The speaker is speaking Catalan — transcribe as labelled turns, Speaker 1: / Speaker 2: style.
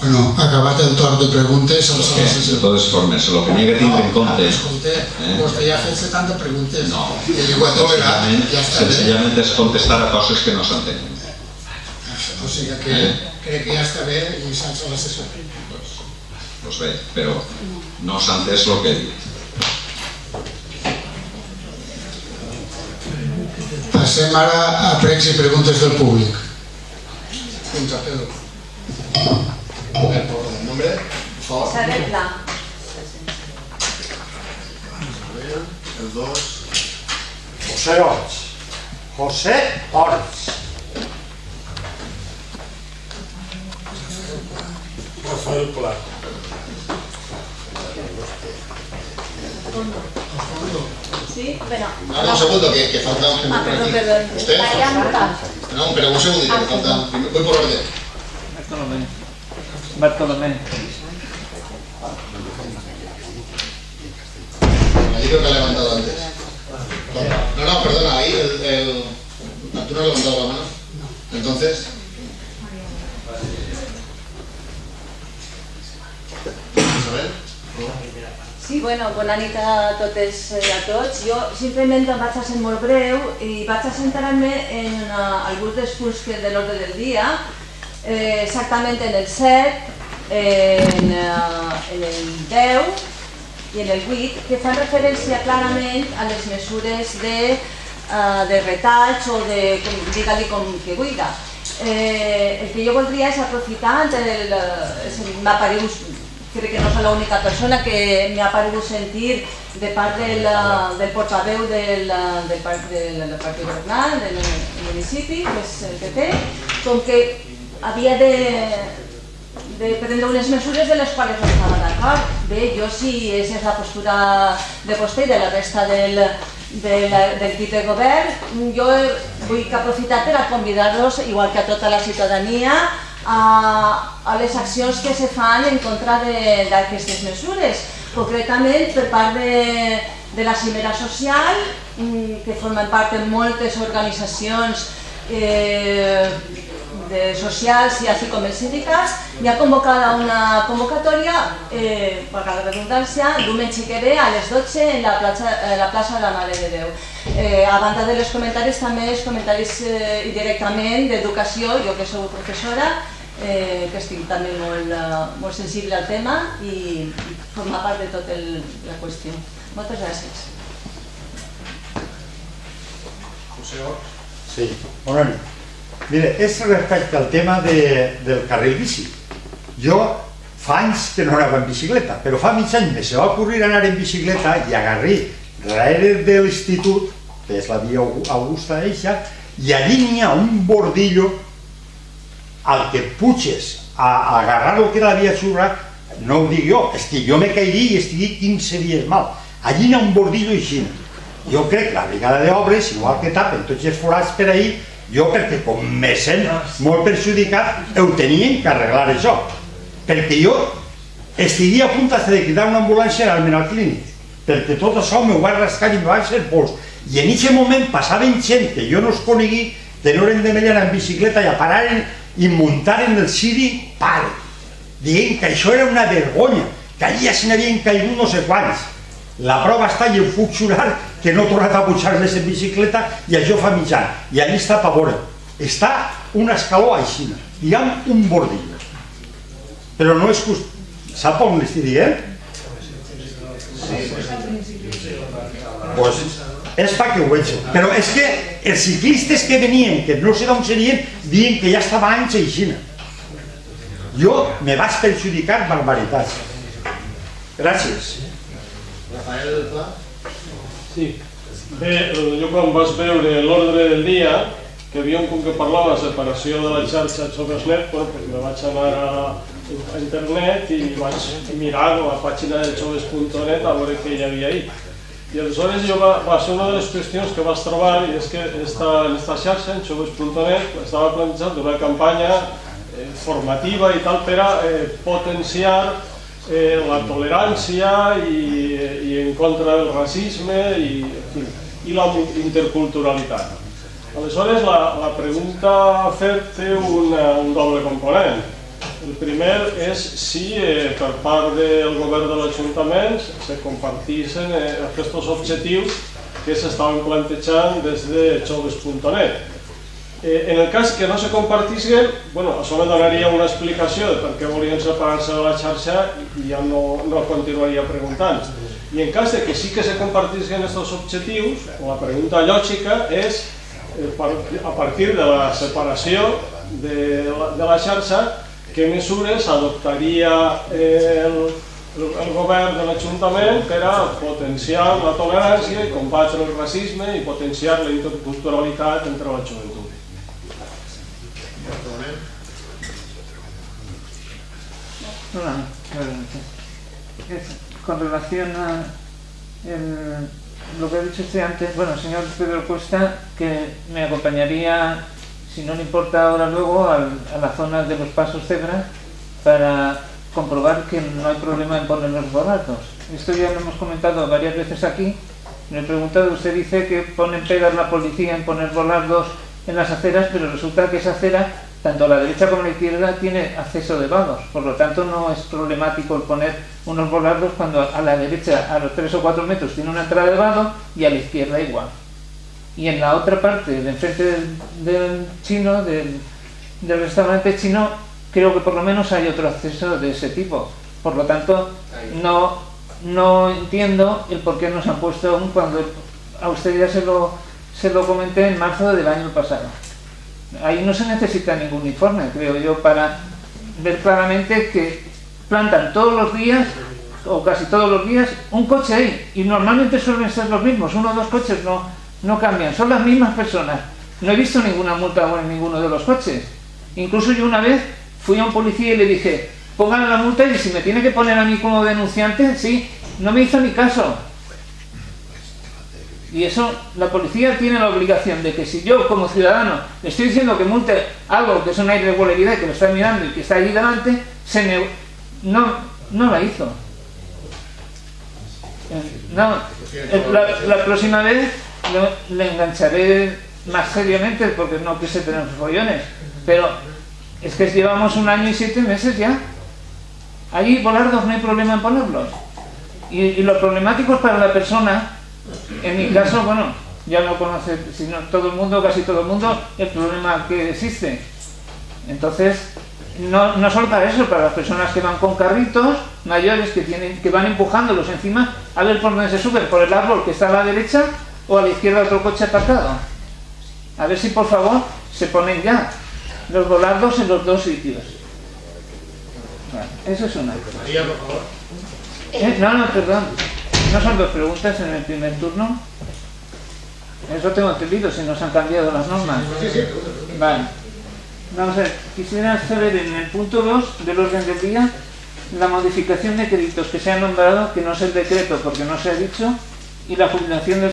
Speaker 1: Bueno, acabat el torn de preguntes...
Speaker 2: De totes formes, el que n'hi ha que tindre en compte...
Speaker 1: Escolta, vostè ja ha fet 70 preguntes.
Speaker 2: No,
Speaker 1: senzillament
Speaker 2: és contestar a coses que no s'entenen.
Speaker 1: O sigui que crec que ja està bé i saps a la sessió.
Speaker 2: Doncs bé, però no s'ha entès el que he dit.
Speaker 1: Passem ara a pregs i preguntes del públic. Fins a Pedro. El nombre?
Speaker 3: Isabel Pla.
Speaker 1: El 2.
Speaker 4: José Orts. José Orts. Rafael Pla.
Speaker 3: Sí, bueno.
Speaker 5: No, un segundo, que falta un
Speaker 3: Ah, perdón.
Speaker 5: ¿Usted? No, pero un segundito, que falta... Voy por orden.
Speaker 6: Bartolomé.
Speaker 5: Allí creo que ha levantado antes. No, perdona, ahí ¿tú no has levantado la mano? Entonces... Isabel?
Speaker 3: Sí, bueno, bona nit a totes i a tots. Jo simplement em vaig a ser molt breu i vaig a centrar-me en alguns dels punts de l'ordre del dia, exactament en el 7, en el 10 i en el 8, que fan referència clarament a les mesures de retalls o de, digue-li com que vulgui. El que jo voldria és aprofitar, m'ha paregut, crec que no soy la única persona que me ha parecido sentir de part del portaveu del Partit Governant, del municipi, que és el PP, com que havia de prendre unes mesures de les quals no estava d'acord. Bé, jo si és la postura de vostè i de la resta del equip de govern, jo vull aprofitar per a convidar-los, igual que a tota la ciutadania, a les accions que se fan en contra d'aquestes mesures, concretament per part de la cimera social, que formen part de moltes organitzacions socials i així com els sindicats, hi ha convocada una convocatòria, per la redundància, diumenge que ve a les 12 en la plaça de la Mare de Déu. A banda de els comentaris, també els comentaris directament d'educació, jo que sou professora, que estic també molt sensible al tema i formar part de tota la qüestió. Moltes gràcies.
Speaker 4: Sí, bona nit. Mire, és respecte al tema del carril bici. Jo fa anys que no anava en bicicleta, però fa mig any se va ocurrir anar en bicicleta i agarrir darrere de l'institut, que és la via Augusta eixa, i allí n'hi ha un bordillo al que puges a agarrar el que era la via xurra, no ho dic jo, és que jo me caigué i estigui 15 dies mal. Allí n'hi ha un bordillo així. Jo crec que la brigada d'obres, igual que tapen tots els forats per ahir, jo perquè com me sent molt perjudicat, ho tenien que arreglar això. Perquè jo estigia a punt de cridar una ambulància al Menal Clínic, perquè tot això m'ho va rascar i m'ho va fer pols. I en aquest moment passaven gent que jo no es conegui, que no eren de Mellana en bicicleta i a pararen i muntaren el Siri, pare, dient que això era una vergonya, que allí ja se n'havien caigut no sé quants. La prova està i em puc jurar que no he tornat a pujar més en bicicleta i això fa mig any. I allí està a veure. Està un escaló així, diguem un bordillo. Però no és just... Sap on l'estic dient? Doncs és perquè ho veig. Però és que els ciclistes que venien, que no sé d'on serien, diuen que ja estava anys així. Jo me vaig perjudicar barbaritats. Gràcies.
Speaker 5: Rafael Pla?
Speaker 7: Sí. Bé, jo quan vaig veure l'ordre del dia, que havia un punt que parlava de separació de la xarxa Joves.net, me vaig anar a internet i vaig mirar la pàgina de Joves.net a veure què hi havia ahí. I aleshores va ser una de les qüestions que vaig trobar, i és que en esta xarxa, en Joves.net, estava plantejant una campanya formativa i tal per a potenciar la tolerància i en contra del racisme i la interculturalitat. Aleshores, la pregunta a fer té un doble component. El primer és si per part del govern de l'Ajuntament se compartissin aquests objectius que s'estaven plantejant des de joves.net. En el cas que no se compartissin, això me donaria una explicació de per què volien separar-se de la xarxa i ja no continuaria preguntant. I en cas de que sí que se compartissin aquests objectius, la pregunta lògica és, a partir de la separació de la xarxa, què mesures adoptaria el govern de l'Ajuntament per a potenciar la tolerància i combatre el racisme i potenciar la interculturalitat entre la joventut.
Speaker 6: Hola, con relación a lo que ha dicho usted antes, señor Pedro Cuesta, que me acompañaría, si no le importa ahora luego, a la zona de los pasos cebra para comprobar que no hay problema en poner los volardos. Esto ya lo hemos comentado varias veces aquí. Me he preguntado, usted dice que ponen pegas la policía en poner volardos en las aceras, pero resulta que esa acera, tanto a la derecha como a la izquierda, tiene acceso de vagos. Por lo tanto, no es problemático el poner unos volardos cuando a la derecha, a los 3 o 4 metros, tiene una entrada de vado y a la izquierda igual. Y en la otra parte, de enfrente del chino, del restaurante chino, creo que por lo menos hay otro acceso de ese tipo. Por lo tanto, no entiendo el por qué nos han puesto aún cuando a usted ya se lo comenté en marzo del año pasado. Ahí no se necesita ningún informe, creo yo, para ver claramente que plantan todos los días, o casi todos los días, un coche ahí. Y normalmente suelen ser los mismos, 1 o 2 coches no cambian, son las mismas personas. No he visto ninguna multa en ninguno de los coches. Incluso yo una vez fui a un policía y le dije, pongan la multa y si me tiene que poner a mí como denunciante, sí, no me hizo ni caso. Y eso, la policía tiene la obligación de que si yo como ciudadano le estoy diciendo que multe algo que es una irregularidad y que lo está mirando y que está ahí delante, no la hizo. La próxima vez le engancharé más seriamente porque no quise tener follones, pero es que llevamos 1 año y 7 meses ya. Allí volardos no hay problema en ponerlos, y lo problemático es para la persona. En mi caso, ya lo conoce, sino todo el mundo, casi todo el mundo, el problema que existe. Entonces, no solo para eso, para las personas que van con carritos mayores que van empujándolos encima, a ver por dónde se suben, por el árbol que está a la derecha o a la izquierda otro coche aparcado. A ver si por favor se ponen ya los volardos en los 2 sitios. Eso es una.
Speaker 5: María, por favor.
Speaker 6: No, perdón. ¿No son 2 preguntas en el primer turno? Eso tengo entendido, si nos han cambiado las normas.
Speaker 5: Sí.
Speaker 6: Vale. Vamos a ver, quisiera saber en el punto 2 del orden del día la modificación de créditos que se ha nombrado, que no es el decreto porque no se ha dicho, y la jubilación del